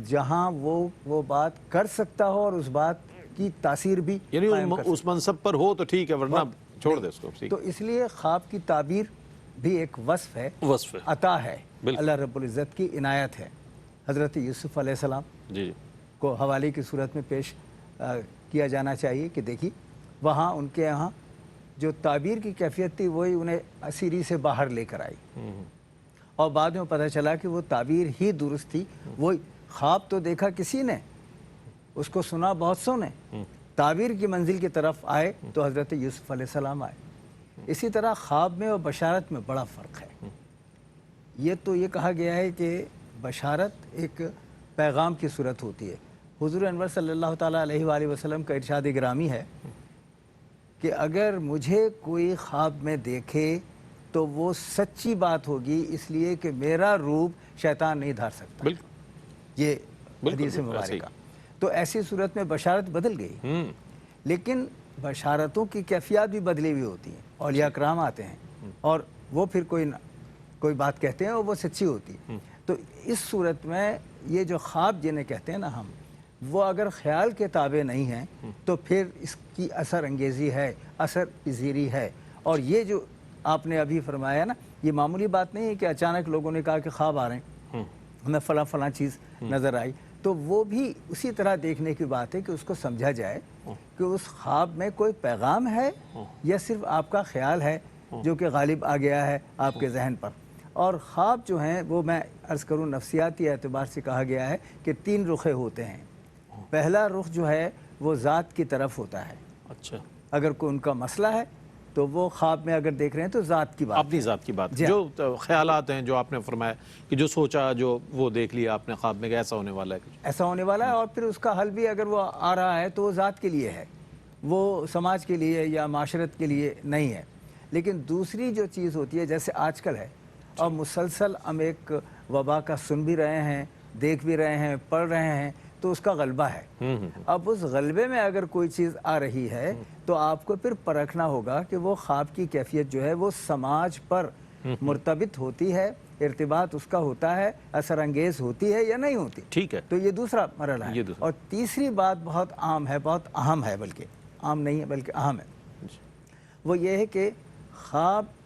جہاں وہ بات کر سکتا ہو اور اس بات کی تاثیر بھی یعنی اس منصب پر ہو تو ٹھیک ہے, ورنہ چھوڑ دے اس کو. تو اس لیے خواب کی تعبیر بھی ایک وصف ہے, عطا ہے, اللہ رب العزت کی عنایت ہے. حضرت یوسف علیہ السلام کو حوالے کی صورت میں پیش کیا جانا چاہیے کہ دیکھیے وہاں ان کے یہاں جو تعبیر کی کیفیت تھی وہی انہیں اسیری سے باہر لے کر آئی, اور بعد میں پتہ چلا کہ وہ تعبیر ہی درست تھی. وہ خواب تو دیکھا کسی نے, اس کو سنا بہت سو نے, تعبیر کی منزل کی طرف آئے تو حضرت یوسف علیہ السلام آئے. اسی طرح خواب میں اور بشارت میں بڑا فرق ہے. یہ تو یہ کہا گیا ہے کہ بشارت ایک پیغام کی صورت ہوتی ہے. حضور انور صلی اللہ تعالیٰ علیہ وآلہ وسلم کا ارشاد گرامی ہے کہ اگر مجھے کوئی خواب میں دیکھے تو وہ سچی بات ہوگی, اس لیے کہ میرا روپ شیطان نہیں دھار سکتا. یہ حدیث مبارکہ. تو ایسی صورت میں بشارت بدل گئی. لیکن بشارتوں کی کیفیات بھی بدلی ہوئی ہوتی ہیں. اولیاء کرام آتے ہیں اور وہ پھر کوئی بات کہتے ہیں اور وہ سچی ہوتی ہے. تو اس صورت میں یہ جو خواب جنہیں کہتے ہیں نا ہم, وہ اگر خیال کے تابع نہیں ہیں تو پھر اس کی اثر انگیزی ہے, اثر پذیری ہے. اور یہ جو آپ نے ابھی فرمایا نا, یہ معمولی بات نہیں ہے کہ اچانک لوگوں نے کہا کہ خواب آ رہے ہیں, ہمیں فلاں چیز نظر آئی. تو وہ بھی اسی طرح دیکھنے کی بات ہے کہ اس کو سمجھا جائے کہ اس خواب میں کوئی پیغام ہے یا صرف آپ کا خیال ہے جو کہ غالب آ گیا ہے آپ کے ذہن پر. اور خواب جو ہیں وہ میں عرض کروں نفسیاتی اعتبار سے کہا گیا ہے کہ 3 رخیں ہوتے ہیں. پہلا رخ جو ہے وہ ذات کی طرف ہوتا ہے. اچھا, اگر کوئی ان کا مسئلہ ہے تو وہ خواب میں اگر دیکھ رہے ہیں تو ذات کی بات, اپنی ذات کی بات, جو خیالات ہیں جو آپ نے فرمایا کہ جو سوچا, جو وہ دیکھ لیا آپ نے خواب میں کہ ایسا ہونے والا ہے, ایسا ہونے والا ہے. اور پھر اس کا حل بھی اگر وہ آ رہا ہے تو وہ ذات کے لیے ہے, وہ سماج کے لیے یا معاشرت کے لیے نہیں ہے. لیکن دوسری جو چیز ہوتی ہے جیسے آج کل ہے اور مسلسل ہم ایک وبا کا سن بھی رہے ہیں, دیکھ بھی رہے ہیں, پڑھ رہے ہیں, تو اس کا غلبہ ہے. اب اس غلبے میں اگر کوئی چیز آ رہی ہے تو آپ کو پھر پرکھنا ہوگا کہ وہ خواب کی کیفیت جو ہے وہ سماج پر مرتبط ہوتی ہے, ارتباط اس کا ہوتا ہے, اثر انگیز ہوتی ہے یا نہیں ہوتی. ٹھیک ہے, تو یہ دوسرا مرحلہ ہے. اور تیسری بات بہت عام ہے, بہت اہم ہے, بلکہ عام نہیں ہے بلکہ اہم ہے. وہ یہ ہے کہ خواب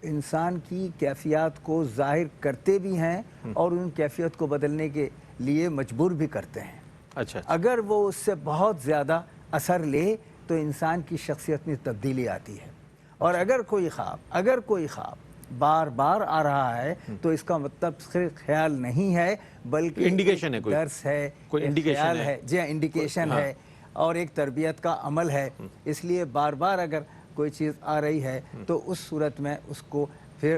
انسان کی کیفیات کو ظاہر کرتے بھی ہیں اور ان کیفیت کو بدلنے کے لیے مجبور بھی کرتے ہیں. اچھا, اگر وہ اس سے بہت زیادہ اثر لے تو انسان کی شخصیت میں تبدیلی آتی ہے. اور اگر کوئی خواب بار بار آ رہا ہے تو اس کا مطلب صرف خیال نہیں ہے بلکہ انڈیکیشن ہے, کوئی درس ہے, کوئی خیال ہے, جی انڈیکیشن ہے اور ایک تربیت کا عمل ہے. اس لیے بار بار اگر کوئی چیز آ رہی ہے تو اس صورت میں اس کو پھر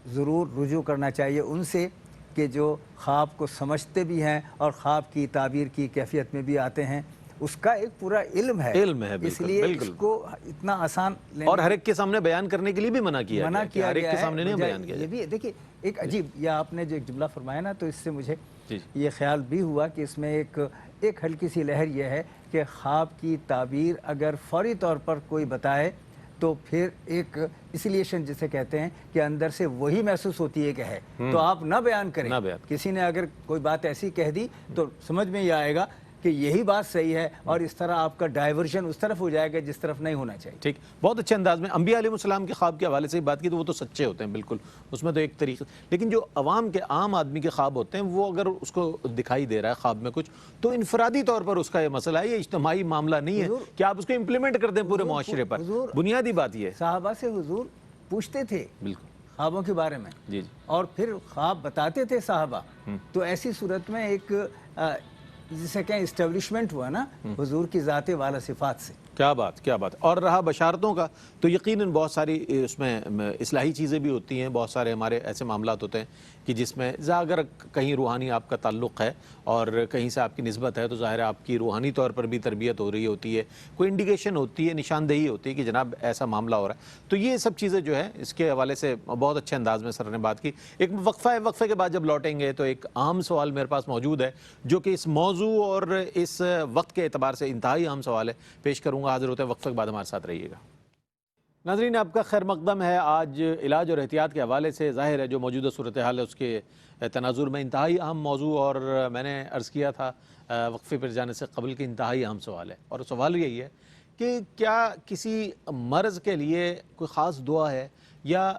ضرور رجوع کرنا چاہیے ان سے کہ جو خواب کو سمجھتے بھی ہیں اور خواب کی تعبیر کی کیفیت میں بھی آتے ہیں. اس کا ایک پورا علم ہے, اس لیے اس کو اتنا آسان اور ہر ایک کے سامنے بیان کرنے کے لیے بھی منع کیا گیا, ہر ایک کے سامنے نہیں بیان کیا. یہ بھی دیکھیے ایک عجیب, یا آپ نے جو ایک جملہ فرمایا نا تو اس سے مجھے یہ خیال بھی ہوا کہ اس میں ایک ایک ہلکی سی لہر یہ ہے کہ خواب کی تعبیر اگر فوری طور پر کوئی بتائے تو پھر ایک اسیلیشن جسے کہتے ہیں کہ اندر سے وہی محسوس ہوتی ہے کہ ہے، تو آپ نہ بیان کریں. کسی نے اگر کوئی بات ایسی کہہ دی تو سمجھ میں یہ آئے گا کہ یہی بات صحیح ہے، اور اس طرح آپ کا ڈائیورژن اس طرف ہو جائے گا جس طرف نہیں ہونا چاہیے. ٹھیک، بہت اچھے انداز میں انبیاء علیہ السلام کے خواب کے حوالے سے بات کی تو وہ تو سچے ہوتے ہیں بالکل، اس میں تو ایک طریقے، لیکن جو عوام کے عام آدمی کے خواب ہوتے ہیں وہ اگر اس کو دکھائی دے رہا ہے خواب میں کچھ، تو انفرادی طور پر اس کا یہ مسئلہ ہے، یہ اجتماعی معاملہ نہیں ہے کہ آپ اس کو امپلیمنٹ کر دیں پورے معاشرے پر. بنیادی بات یہ ہے. صحابہ سے حضور پوچھتے تھے بالکل خوابوں کے بارے میں، جی اور پھر خواب بتاتے تھے صحابہ. تو ایسی صورت میں ایک جسے کہیں اسٹیبلشمنٹ ہوا نا حضور کی ذات والا صفات سے. کیا بات، کیا بات. اور رہا بشارتوں کا تو یقیناً بہت ساری اس میں اصلاحی چیزیں بھی ہوتی ہیں، بہت سارے ہمارے ایسے معاملات ہوتے ہیں کہ جس میں اگر کہیں روحانی آپ کا تعلق ہے اور کہیں سے آپ کی نسبت ہے تو ظاہر ہے آپ کی روحانی طور پر بھی تربیت ہو رہی ہوتی ہے، کوئی انڈیکیشن ہوتی ہے، نشاندہی ہوتی ہے کہ جناب ایسا معاملہ ہو رہا ہے. تو یہ سب چیزیں جو ہے اس کے حوالے سے بہت اچھے انداز میں سر نے بات کی. ایک وقفہ ہے، وقفے کے بعد جب لوٹیں گے تو ایک اہم سوال میرے پاس موجود ہے جو کہ اس موضوع اور اس وقت کے اعتبار سے انتہائی اہم سوال ہے، پیش کروں گا. حاضر ہوتے ہیں وقفے کے بعد ہمارے ساتھ رہیے گا. ناظرین آپ کا خیر مقدم ہے. آج علاج اور احتیاط کے حوالے سے ظاہر ہے جو موجودہ صورتحال ہے اس کے تناظر میں انتہائی اہم موضوع، اور میں نے عرض کیا تھا وقفے پر جانے سے قبل کہ انتہائی اہم سوال ہے. اور سوال یہی ہے کہ کیا کسی مرض کے لیے کوئی خاص دعا ہے، یا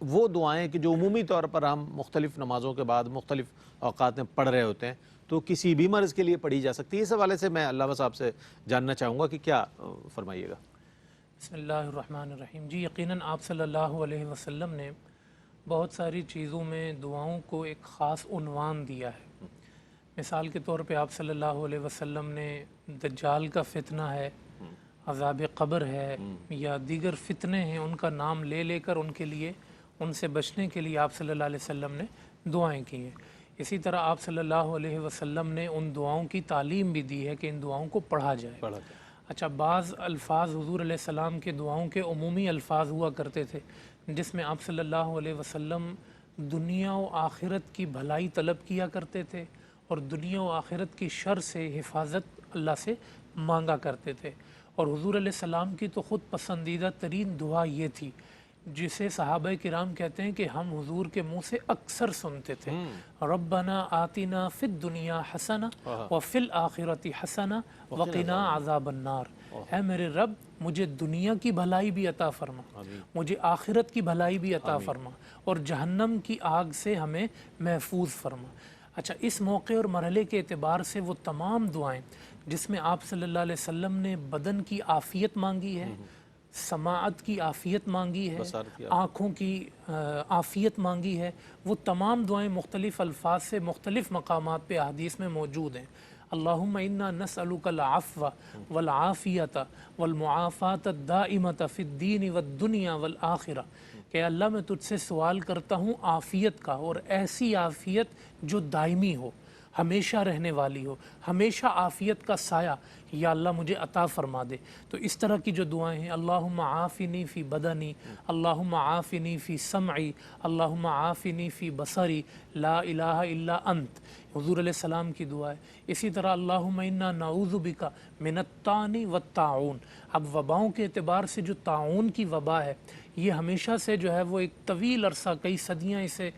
وہ دعائیں کہ جو عمومی طور پر ہم مختلف نمازوں کے بعد مختلف اوقات میں پڑھ رہے ہوتے ہیں تو کسی بھی مرض کے لیے پڑھی جا سکتی ہے؟ اس حوالے سے میں علامہ صاحب سے جاننا چاہوں گا کہ کیا فرمائیے گا. بسم اللہ الرحمن الرحیم. جی یقیناً آپ صلی اللہ علیہ وسلم نے بہت ساری چیزوں میں دعاؤں کو ایک خاص عنوان دیا ہے. مثال کے طور پہ آپ صلی اللہ علیہ وسلم نے دجال کا فتنہ ہے، عذاب قبر ہے، یا دیگر فتنے ہیں، ان کا نام لے لے کر ان کے لیے، ان سے بچنے کے لیے آپ صلی اللہ علیہ وسلم نے دعائیں کی ہیں. اسی طرح آپ صلی اللہ علیہ وسلم نے ان دعاؤں کی تعلیم بھی دی ہے کہ ان دعاؤں کو پڑھا جائے. اچھا، بعض الفاظ حضور علیہ السلام کے دعاؤں کے عمومی الفاظ ہوا کرتے تھے جس میں آپ صلی اللہ علیہ وسلم دنیا و آخرت کی بھلائی طلب کیا کرتے تھے اور دنیا و آخرت کی شر سے حفاظت اللہ سے مانگا کرتے تھے. اور حضور علیہ السلام کی تو خود پسندیدہ ترین دعا یہ تھی جسے صحابہ کرام کہتے ہیں کہ ہم حضور کے منہ سے اکثر سنتے تھے، ربنا آتنا فی الدنیا حسنہ وفی الآخرۃ حسنہ وقنا عذاب النار. اے میرے رب مجھے دنیا کی بھلائی بھی عطا فرما، مجھے آخرت کی بھلائی بھی عطا فرما، اور جہنم کی آگ سے ہمیں محفوظ فرما. اچھا، اس موقع اور مرحلے کے اعتبار سے وہ تمام دعائیں جس میں آپ صلی اللہ علیہ وسلم نے بدن کی عافیت مانگی ہے، سماعت کی عافیت مانگی ہے، آنکھوں کی عافیت مانگی ہے، وہ تمام دعائیں مختلف الفاظ سے مختلف مقامات پہ احادیث میں موجود ہیں. اللہم انا نسألک العفو والعافیت والمعافات الدائمۃ فی الدین والدنیا والآخرہ، کہ اللہ میں تجھ سے سوال کرتا ہوں عافیت کا، اور ایسی عافیت جو دائمی ہو، ہمیشہ رہنے والی ہو، ہمیشہ عافیت کا سایہ یا اللہ مجھے عطا فرما دے. تو اس طرح کی جو دعائیں ہیں، اللہم عافنی فی بدنی، اللہم عافنی فی سمعی، اللہم عافنی فی بصری، لا الہ الا انت، حضور علیہ السلام کی دعا ہے. اسی طرح اللہم انا نعوذ بک من الطعن والطاعون. اب وباؤں کے اعتبار سے جو طاعون کی وبا ہے یہ ہمیشہ سے جو ہے وہ ایک طویل عرصہ، کئی صدیاں اسے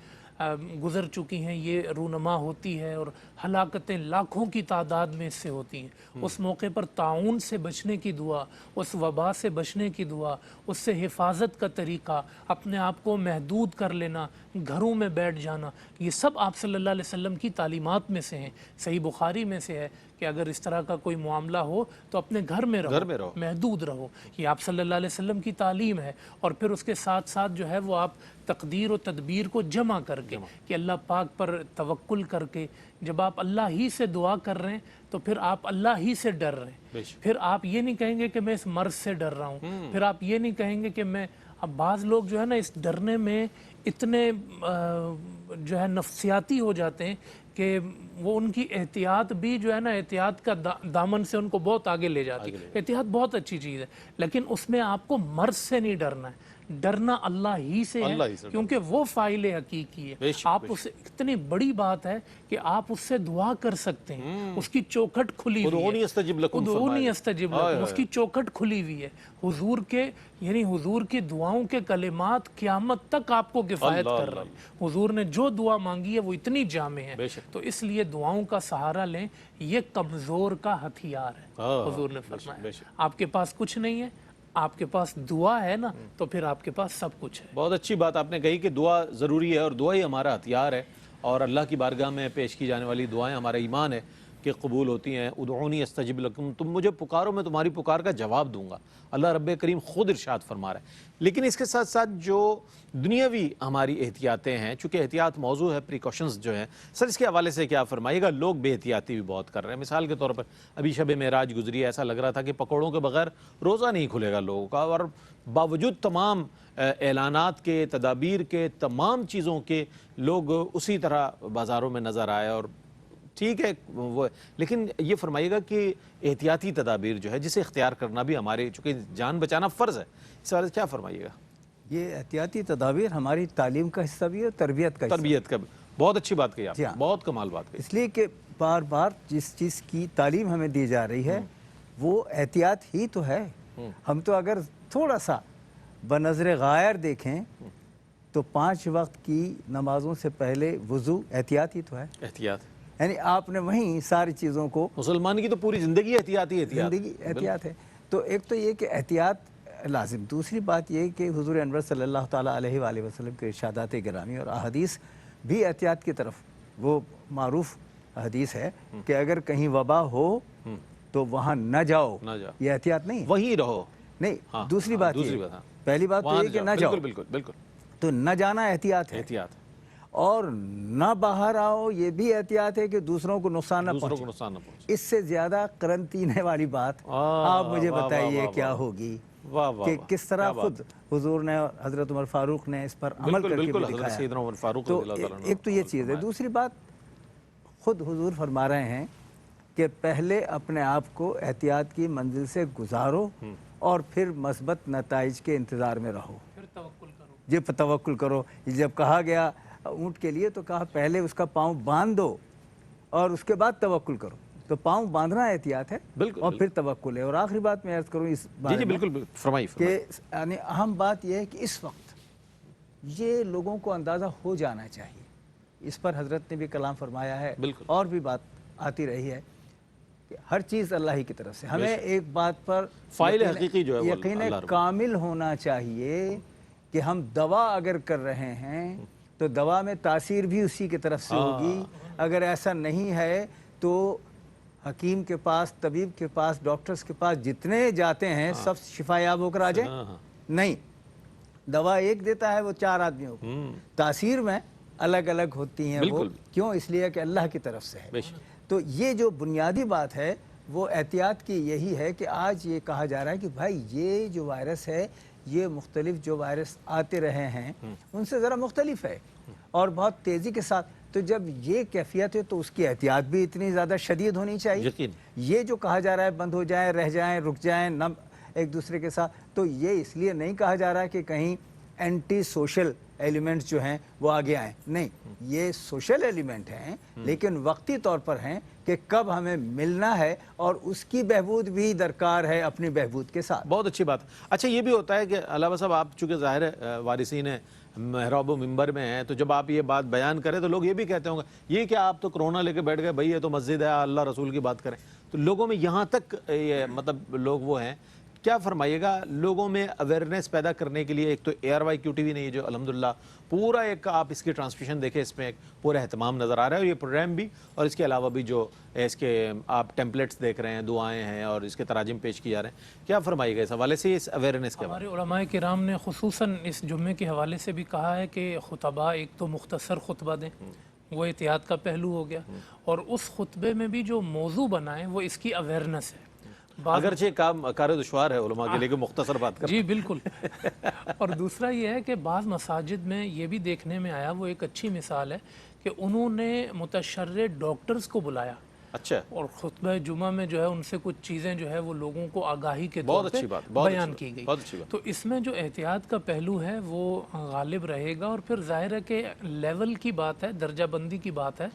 گزر چکی ہیں، یہ رونما ہوتی ہے اور ہلاکتیں لاکھوں کی تعداد میں اس سے ہوتی ہیں. اس موقع پر طاعون سے بچنے کی دعا، اس وبا سے بچنے کی دعا، اس سے حفاظت کا طریقہ، اپنے آپ کو محدود کر لینا، گھروں میں بیٹھ جانا، یہ سب آپ صلی اللہ علیہ وسلم کی تعلیمات میں سے ہیں. صحیح بخاری میں سے ہے کہ اگر اس طرح کا کوئی معاملہ ہو تو اپنے گھر میں رہو، محدود رہو. یہ آپ صلی اللہ علیہ وسلم کی تعلیم ہے. اور پھر اس کے ساتھ ساتھ جو ہے وہ آپ تقدیر و تدبیر کو جمع کر کے کہ اللہ پاک پر توکل کر کے جب آپ اللہ ہی سے دعا کر رہے ہیں تو پھر آپ اللہ ہی سے ڈر رہے ہیں. پھر آپ یہ نہیں کہیں گے کہ میں اس مرض سے ڈر رہا ہوں، پھر آپ یہ نہیں کہیں گے کہ میں، اب بعض لوگ جو ہے نا اس ڈرنے میں اتنے جو ہے نفسیاتی ہو جاتے ہیں کہ وہ ان کی احتیاط بھی جو ہے نا، احتیاط کا دامن سے ان کو بہت آگے لے جاتی ہے. احتیاط بہت اچھی چیز ہے لیکن اس میں آپ کو مرض سے نہیں ڈرنا ہے. ڈرنا اللہ ہی سے اللہ ہی ہے، سے کیونکہ وہ فاعل حقیقی بے ہے. شک، آپ بے اس سے اتنی بڑی بات ہے کہ آپ اس سے دعا کر سکتے ہیں، اس کی چوکھٹ کھلی ہوئی ادعونی ہے. استجب لکم ادعونی فرمایا. استجب ہائے لکم، اس کی چوکھٹ کھلی ہوئی ہے. حضور کے یعنی حضور کی دعاؤں کے کلمات قیامت تک آپ کو کفایت اللہ کر رہے ہیں. حضور نے جو دعا مانگی ہے وہ اتنی جامع ہے، بے شک. تو اس لیے دعاؤں کا سہارا لیں، یہ کمزور کا ہتھیار ہے. حضور نے فرمایا بے شک. آپ کے پاس کچھ نہیں ہے، آپ کے پاس دعا ہے نا، تو پھر آپ کے پاس سب کچھ ہے. بہت اچھی بات آپ نے کہی کہ دعا ضروری ہے، اور دعا ہی ہمارا ہتھیار ہے، اور اللہ کی بارگاہ میں پیش کی جانے والی دعائیں ہمارا ایمان ہے کہ قبول ہوتی ہیں. ادعونی استجب لکم، تم مجھے پکارو میں تمہاری پکار کا جواب دوں گا. اللہ رب کریم خود ارشاد فرما رہا ہے. لیکن اس کے ساتھ ساتھ جو دنیاوی ہماری احتیاطیں ہیں، چونکہ احتیاط موضوع ہے، پریکاشنز جو ہیں سر، اس کے حوالے سے کیا فرمائیے گا؟ لوگ بے احتیاطی بھی بہت کر رہے ہیں. مثال کے طور پر ابھی شب معراج گزری ہے، ایسا لگ رہا تھا کہ پکوڑوں کے بغیر روزہ نہیں کھلے گا لوگوں کا، اور باوجود تمام اعلانات کے، تدابیر کے، تمام چیزوں کے، لوگ اسی طرح بازاروں میں نظر آئے. اور ٹھیک ہے وہ، لیکن یہ فرمائیے گا کہ احتیاطی تدابیر جو ہے جسے اختیار کرنا بھی ہمارے، چونکہ جان بچانا فرض ہے، اس حوالے سے کیا فرمائیے گا؟ یہ احتیاطی تدابیر ہماری تعلیم کا حصہ بھی ہے اور تربیت کا حصہ بھی ہے. تربیت کا بھی بہت اچھی بات کہی آپ جی نے، ہاں. بہت کمال بات کہی. اس لیے کہ بار بار جس چیز کی تعلیم ہمیں دی جا رہی ہے وہ احتیاط ہی تو ہے. ہم تو اگر تھوڑا سا بنظر غائر دیکھیں تو 5 وقت کی نمازوں سے پہلے وضو احتیاط ہی تو ہے. احتیاط، یعنی آپ نے وہیں ساری چیزوں کو، مسلمان کی تو پوری زندگی احتیاطی احتیاط. زندگی احتیاط ہے. تو ایک تو یہ کہ احتیاط لازم. دوسری بات یہ کہ حضور انور صلی اللہ تعالیٰ علیہ وآلہ وسلم کے ارشادات گرامی اور احادیث بھی احتیاط کی طرف، وہ معروف حدیث ہے کہ اگر کہیں وبا ہو تو وہاں نہ جاؤ. نہ جاؤ، یہ احتیاط نہیں ہے. وہیں رہو. نہیں، ہاں، دوسری ہاں، بات دوسری یہ، بات، ہاں، پہلی بات تو وہاں یہ کہ نہ جاؤ. بالکل بالکل بالکل تو نہ جانا احتیاط ہے. احتیاط، اور نہ باہر آؤ یہ بھی احتیاط ہے کہ دوسروں کو نقصان نہ دوسروں پہنچے. کو نقصان نہ پہنچے. اس سے زیادہ قرنطینے والی بات آپ مجھے واہ، واہ، بتائیے واہ، کیا واہ، ہوگی واہ واہ کہ واہ، کس طرح کیا بات. خود حضور نے اور حضرت عمر فاروق نے اس پر عمل بالکل کر کے بالکل، بھی حضرت دکھایا. سیدنا عمر فاروق تو رضی اللہ تعالیٰ عنہ ایک تو یہ عمل چیز ہے. فرمایا. دوسری بات خود حضور فرما رہے ہیں کہ پہلے اپنے آپ کو احتیاط کی منزل سے گزارو اور پھر مثبت نتائج کے انتظار میں رہو. پھر توکل کرو. جب توکل کرو، جب کہا گیا اونٹ کے لیے تو کہا پہلے اس کا پاؤں باندھ دو اور اس کے بعد توکل کرو. تو پاؤں باندھنا احتیاط ہے بالکل، اور پھر توکل ہے. اور آخری بات میں عرض کروں اس جی بارے جی میں بالکل بالکل، فرمائیے کہ فرمائیے. یعنی اہم بات یہ ہے کہ اس وقت یہ لوگوں کو اندازہ ہو جانا چاہیے. اس پر حضرت نے بھی کلام فرمایا ہے بالکل. اور بھی بات آتی رہی ہے کہ ہر چیز اللہ ہی کی طرف سے. ہمیں ایک بات پر فاعل حقیقی جو ہے وہ یقین اللہ رب. کامل ہونا چاہیے کہ ہم دوا اگر کر رہے ہیں تو دوا میں تاثیر بھی اسی کی طرف سے ہوگی. اگر ایسا نہیں ہے تو حکیم کے پاس، طبیب کے پاس، ڈاکٹرز کے پاس جتنے جاتے ہیں سب شفا یاب ہو کر آ جائیں؟ نہیں. دوا ایک دیتا ہے وہ 4 آدمیوں کو. تاثیر میں الگ الگ ہوتی ہیں وہ. کیوں؟ اس لیے کہ اللہ کی طرف سے ہے. تو یہ جو بنیادی بات ہے وہ احتیاط کی یہی ہے کہ آج یہ کہا جا رہا ہے کہ بھائی یہ جو وائرس ہے، یہ مختلف جو وائرس آتے رہے ہیں ان سے ذرا مختلف ہے اور بہت تیزی کے ساتھ. تو جب یہ کیفیت ہے تو اس کی احتیاط بھی اتنی زیادہ شدید ہونی چاہیے. یقین. یہ جو کہا جا رہا ہے بند ہو جائیں، رہ جائیں، رک جائیں نہ ایک دوسرے کے ساتھ، تو یہ اس لیے نہیں کہا جا رہا ہے کہ کہیں اینٹی سوشل ایلیمنٹس جو ہیں وہ آگے آئیں. نہیں، یہ سوشل ایلیمنٹ ہیں لیکن وقتی طور پر ہیں کہ کب ہمیں ملنا ہے اور اس کی بہبود بھی درکار ہے اپنی بہبود کے ساتھ. بہت اچھی بات. اچھا یہ بھی ہوتا ہے کہ علامہ صاحب آپ چونکہ ظاہر ہے وارثین محراب و منبر میں ہیں، تو جب آپ یہ بات بیان کریں تو لوگ یہ بھی کہتے ہوں گے یہ کہ آپ تو کرونا لے کے بیٹھ گئے، بھائی یہ تو مسجد ہے، اللہ رسول کی بات کریں. تو لوگوں میں یہاں تک یہ مطلب لوگ وہ ہیں، کیا فرمائیے گا لوگوں میں اویئرنیس پیدا کرنے کے لیے؟ ایک تو ARY QTV نے یہ جو الحمدللہ پورا ایک آپ اس کی ٹرانسمیشن دیکھیں، اس میں ایک پورا اہتمام نظر آ رہا ہے، اور یہ پروگرام بھی، اور اس کے علاوہ بھی جو اس کے آپ ٹیمپلیٹس دیکھ رہے ہیں، دعائیں ہیں اور اس کے تراجم پیش کی جا رہے ہیں. کیا فرمائیے گا اس حوالے سے، اس اویئرنیس کے ہمارے علماء کرام نے خصوصاً اس جمعے کے حوالے سے بھی کہا ہے کہ خطبہ ایک تو مختصر خطبہ دیں، وہ احتیاط کا پہلو ہو گیا، اور اس خطبے میں بھی جو موضوع بنائیں وہ اس کی اویئرنیس ہے. اگرچہ کام کار دشوار ہے علماء کے لیے کہ مختصر بات کریں. جی بالکل. اور دوسرا یہ ہے کہ بعض مساجد میں یہ بھی دیکھنے میں آیا، وہ ایک اچھی مثال ہے کہ انہوں نے متشرع ڈاکٹرز کو بلایا اچھا اور خطبہ جمعہ میں جو ہے ان سے کچھ چیزیں جو ہے وہ لوگوں کو آگاہی کے بہت طور پہ اچھی بات، بہت بیان اچھی کی بات، گئی. بہت اچھی بات. تو اس میں جو احتیاط کا پہلو ہے وہ غالب رہے گا. اور پھر ظاہر ہے کہ لیول کی بات ہے، درجہ بندی کی بات ہے.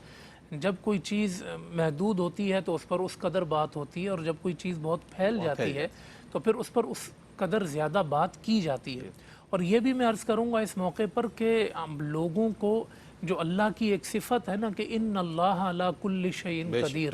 جب کوئی چیز محدود ہوتی ہے تو اس پر اس قدر بات ہوتی ہے، اور جب کوئی چیز بہت پھیل جاتی ہے تو پھر اس پر اس قدر زیادہ بات کی جاتی ہے. اور یہ بھی میں عرض کروں گا اس موقع پر کہ لوگوں کو جو اللہ کی ایک صفت ہے نا کہ ان اللہ علی کل شیء قدیر،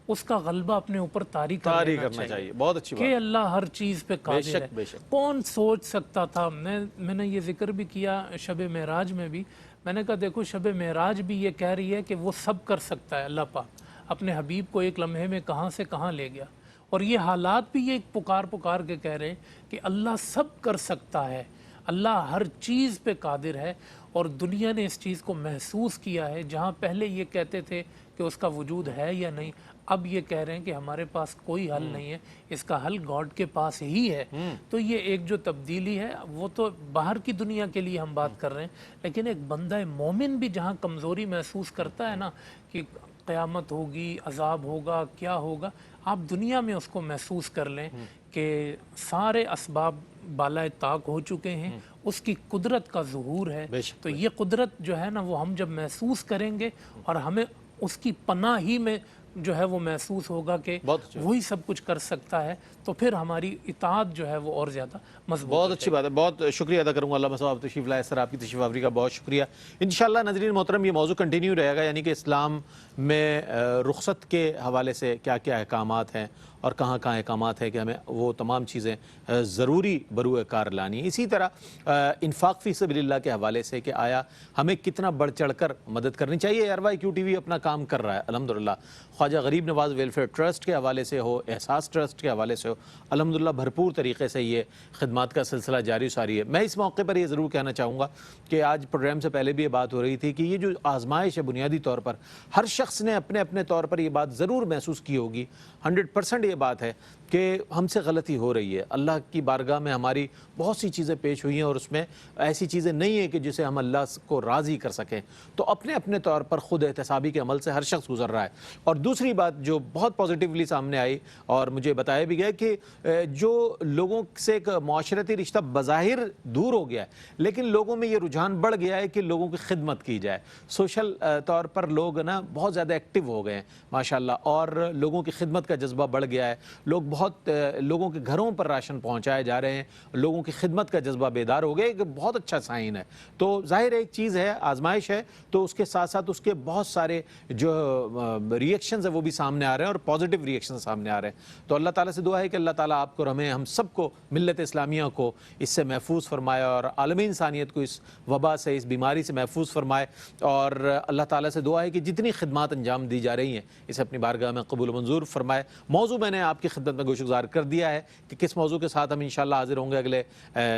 اس کا غلبہ اپنے اوپر طاری کر لینا چاہیے. بہت اچھی بات. کہ اللہ ہر چیز پہ قادر ہے. بے شک. کون سوچ سکتا تھا، میں نے یہ ذکر بھی کیا شب معراج میں بھی. میں نے کہا دیکھو شب معراج بھی یہ کہہ رہی ہے کہ وہ سب کر سکتا ہے. اللہ پاک اپنے حبیب کو ایک لمحے میں کہاں سے کہاں لے گیا. اور یہ حالات بھی یہ پکار کے کہہ رہے ہیں کہ اللہ سب کر سکتا ہے، اللہ ہر چیز پہ قادر ہے. اور دنیا نے اس چیز کو محسوس کیا ہے. جہاں پہلے یہ کہتے تھے کہ اس کا وجود ہے یا نہیں، اب یہ کہہ رہے ہیں کہ ہمارے پاس کوئی حل نہیں ہے، اس کا حل گاڈ کے پاس ہی ہے. تو یہ ایک جو تبدیلی ہے وہ تو باہر کی دنیا کے لیے ہم بات کر رہے ہیں، لیکن ایک بندہ مومن بھی جہاں کمزوری محسوس کرتا ہے نا کہ قیامت ہوگی، عذاب ہوگا، کیا ہوگا، آپ دنیا میں اس کو محسوس کر لیں کہ سارے اسباب بالائے طاق ہو چکے ہیں، اس کی قدرت کا ظہور ہے. تو یہ قدرت جو ہے نا وہ ہم جب محسوس کریں گے اور ہمیں اس کی پناہ ہی میں جو ہے وہ محسوس ہوگا کہ وہی سب کچھ کر سکتا ہے، تو پھر ہماری اطاعت جو ہے وہ اور زیادہ مضبوط. بہت اچھی بات ہے. بہت شکریہ ادا کروں گا علامہ صاحب تشریف لائے. سر آپ کی تشریف آوری کا بہت شکریہ. انشاءاللہ ناظرین محترم یہ موضوع کنٹینیو رہے گا، یعنی کہ اسلام میں رخصت کے حوالے سے کیا کیا احکامات ہیں اور کہاں کہاں احکامات ہیں کہ ہمیں وہ تمام چیزیں ضروری بروئے کار لانی ہیں. اسی طرح انفاق فی سبیل اللہ کے حوالے سے کہ آیا ہمیں کتنا بڑھ چڑھ کر مدد کرنی چاہیے. RYQ TV اپنا کام کر رہا ہے الحمدللہ. خواجہ غریب نواز ویلفیئر ٹرسٹ کے حوالے سے ہو، احساس ٹرسٹ کے حوالے سے ہو، الحمدللہ بھرپور طریقے سے یہ خدمات کا سلسلہ جاری ساری ہے. میں اس موقع پر یہ ضرور کہنا چاہوں گا کہ آج پروگرام سے پہلے بھی یہ بات ہو رہی تھی کہ یہ جو آزمائش ہے بنیادی طور پر ہر شخص نے اپنے اپنے طور پر یہ بات ضرور محسوس کی ہوگی. 100% یہ بات ہے کہ ہم سے غلطی ہو رہی ہے. اللہ کی بارگاہ میں ہماری بہت سی چیزیں پیش ہوئی ہیں اور اس میں ایسی چیزیں نہیں ہیں کہ جسے ہم اللہ کو راضی کر سکیں. تو اپنے اپنے طور پر خود احتسابی کے عمل سے ہر شخص گزر رہا ہے. اور دوسری بات جو بہت پازیٹیولی سامنے آئی اور مجھے بتایا بھی گیا کہ جو لوگوں سے ایک معاشرتی رشتہ بظاہر دور ہو گیا ہے لیکن لوگوں میں یہ رجحان بڑھ گیا ہے کہ لوگوں کی خدمت کی جائے. سوشل طور پر لوگ نا بہت زیادہ ایکٹیو ہو گئے ہیں ماشاءاللہ، اور لوگوں کی خدمت کا جذبہ بڑھ گیا ہے. لوگ بہت لوگوں کے گھروں پر راشن پہنچائے جا رہے ہیں، لوگوں کی خدمت کا جذبہ بیدار ہو گیا. ایک بہت اچھا سائن ہے. تو ظاہر ایک چیز ہے آزمائش ہے، تو اس کے ساتھ ساتھ اس کے بہت سارے جو ریئیکشنز ہیں وہ بھی سامنے آ رہے ہیں اور پازیٹیو ریئیکشن سامنے آ رہے ہیں. تو اللہ تعالیٰ سے دعا ہے کہ اللہ تعالیٰ آپ کو اور ہمیں ہم سب کو ملت اسلامیہ کو اس سے محفوظ فرمائے اور عالمی انسانیت کو اس وبا سے، اس بیماری سے محفوظ فرمائے. اور اللہ تعالیٰ سے دعا ہے کہ جتنی خدمات انجام دی جا رہی ہیں اسے اپنی بارگاہ میں قبول و منظور فرمائے. موضوع میں نے آپ کی خدمت میں گوشگزار کر دیا ہے کہ کس موضوع کے ساتھ ہم انشاءاللہ حاضر ہوں گے اگلے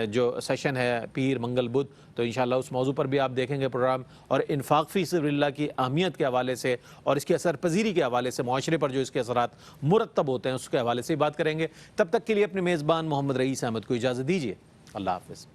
جو سیشن ہے پیر منگل بدھ. تو انشاءاللہ اس موضوع پر بھی آپ دیکھیں گے پروگرام، اور انفاق فی سبیل اللہ کی اہمیت کے حوالے سے اور اس کی اثر پذیری کے حوالے سے، معاشرے پر جو اس کے اثرات مرتب ہوتے ہیں اس کے حوالے سے بات کریں گے. تب تک کے لیے اپنے میزبان محمد رئیس احمد کو اجازت دیجیے. اللہ حافظ.